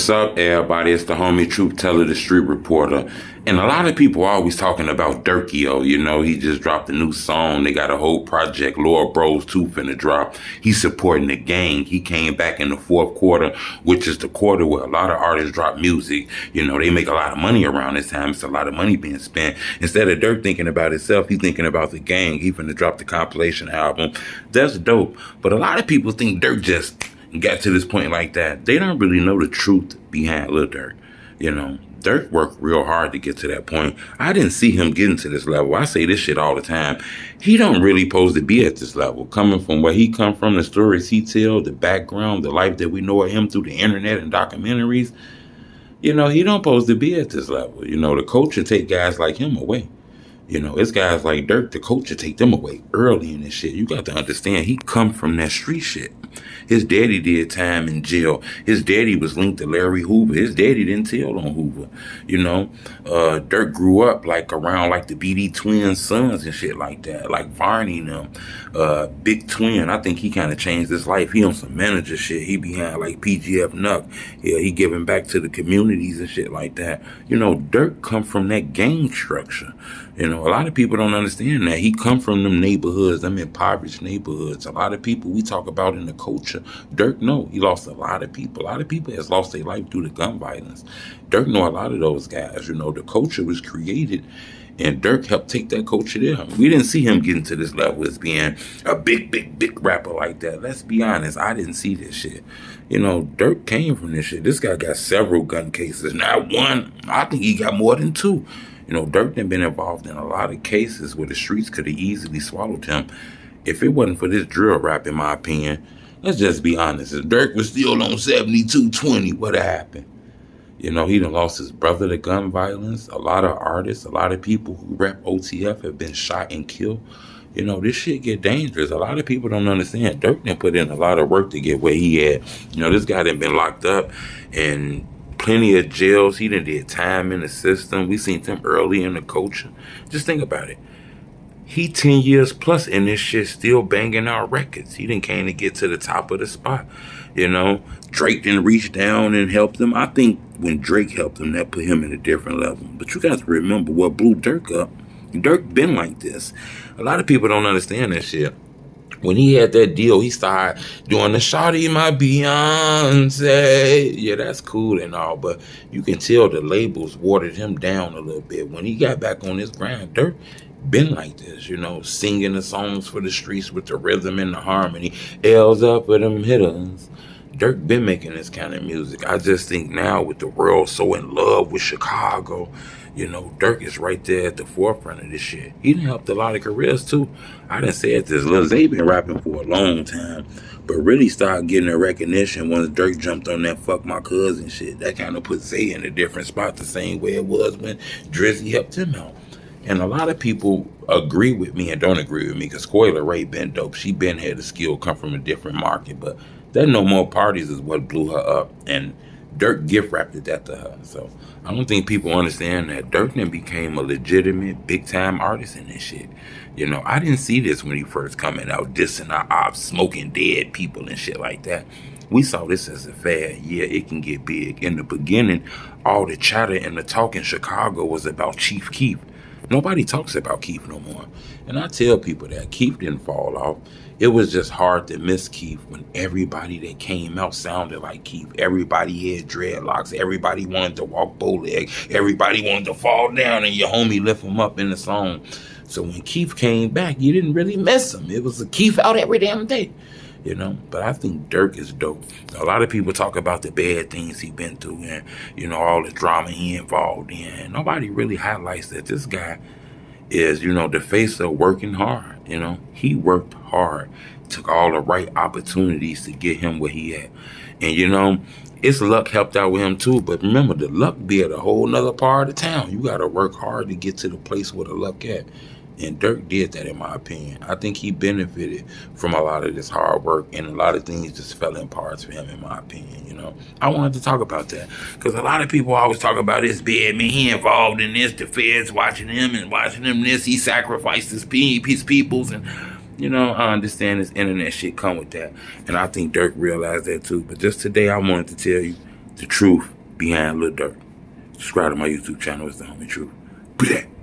What's up, everybody? It's the homie Truth Teller, the street reporter. And a lot of people are always talking about Dirkio. You know, he just dropped a new song. They got a whole project, Lord Bros 2 finna drop. He's supporting the gang. He came back in the fourth quarter, which is the quarter where a lot of artists drop music. You know, they make a lot of money around this time. It's a lot of money being spent. Instead of Dirk thinking about himself, he's thinking about the gang. He finna drop the compilation album. That's dope. But a lot of people think Dirk just got to this point like that. They don't really know the truth behind Lil Durk. You know, Dirk worked real hard to get to that point. I didn't see him getting to this level. I say this shit all the time. He don't really supposed to be at this level. Coming from where he come from, the stories he tell, the background, the life that we know of him through the internet and documentaries, you know, he don't supposed to be at this level. You know, the culture take guys like him away. You know, it's guys like Dirk, the culture take them away early in this shit. You got to understand, he come from that street shit. His daddy did time in jail. His daddy was linked to Larry Hoover. His daddy didn't tell on Hoover. You know, Dirk grew up like around like the BD Twins sons and shit like that, like Varney and them. Big Twin, I think he kind of changed his life. He on some manager shit. He behind like PGF Nuck. Yeah, he giving back to the communities and shit like that. You know, Dirk come from that gang structure. You know, a lot of people don't understand that. He come from them neighborhoods, them impoverished neighborhoods. A lot of people we talk about in the culture, Dirk know he lost a lot of people. A lot of people has lost their life through the gun violence. Dirk know a lot of those guys. You know, the culture was created and Dirk helped take that culture there. We didn't see him getting to this level as being a big rapper like that. Let's be honest, I didn't see this shit. You know, Dirk came from this shit. This guy got several gun cases. Not one, I think he got more than two. You know, Dirk done been involved in a lot of cases where the streets could have easily swallowed him. If it wasn't for this drill rap, in my opinion, let's just be honest. If Dirk was still on 7220, what'd have happened? You know, he done lost his brother to gun violence. A lot of artists, a lot of people who rap OTF have been shot and killed. You know, this shit get dangerous. A lot of people don't understand. Dirk done put in a lot of work to get where he at. You know, this guy done been locked up and plenty of jails. He done did time in the system. We seen him early in the culture. Just think about it. He 10 years plus in this shit still banging out records. He done came to get to the top of the spot. You know, Drake didn't reach down and help him. I think when Drake helped him, that put him in a different level. But you got to remember what blew Dirk up. Dirk been like this. A lot of people don't understand that shit. When he had that deal, he started doing the Shawty My Beyonce. Yeah, that's cool and all, but you can tell the labels watered him down a little bit. When he got back on his grind, Dirk been like this, you know, singing the songs for the streets with the rhythm and the harmony. L's up with them hitters. Dirk been making this kind of music. I just think now with the world so in love with Chicago, you know, Dirk is right there at the forefront of this shit. He done helped a lot of careers too. I done said this. Lil Zay been rapping for a long time, but really started getting a recognition once Dirk jumped on that fuck my cousin shit. That kind of put Zay in a different spot the same way it was when Drizzy helped him out. And a lot of people agree with me and don't agree with me because Coyle Ray been dope. She been had the skill, come from a different market, but that No More Parties is what blew her up. And Dirk gift wrapped that to her. So I don't think people understand that Dirk then became a legitimate big time artist in this shit. You know, I didn't see this when he first coming out, dissing our ops, smoking dead people and shit like that. We saw this as a fad. Yeah, it can get big. In the beginning, all the chatter and the talk in Chicago was about Chief Keef. Nobody talks about Keef no more. And I tell people that Keef didn't fall off. It was just hard to miss Keef when everybody that came out sounded like Keef. Everybody had dreadlocks. Everybody wanted to walk bow-leg. Everybody wanted to fall down and your homie lift him up in the song. So when Keef came back, you didn't really miss him. It was a Keef out every damn day. You know, but I think Dirk is dope. A lot of people talk about the bad things he been through and, you know, all the drama he involved in. Nobody really highlights that this guy is, you know, the face of working hard. You know, he worked hard, took all the right opportunities to get him where he at. And, you know, his luck helped out with him too. But remember, the luck be at a whole nother part of town. You got to work hard to get to the place where the luck at. And Dirk did that, in my opinion. I think he benefited from a lot of this hard work, and a lot of things just fell in parts for him, in my opinion, you know. I wanted to talk about that because a lot of people always talk about this bad man. He involved in this, the feds watching him and watching him this. He sacrificed his peoples, and, you know, I understand this internet shit come with that. And I think Dirk realized that too. But just today, I wanted to tell you the truth. behind Lil Durk. Subscribe to my YouTube channel. It's the homie Truth. Be that.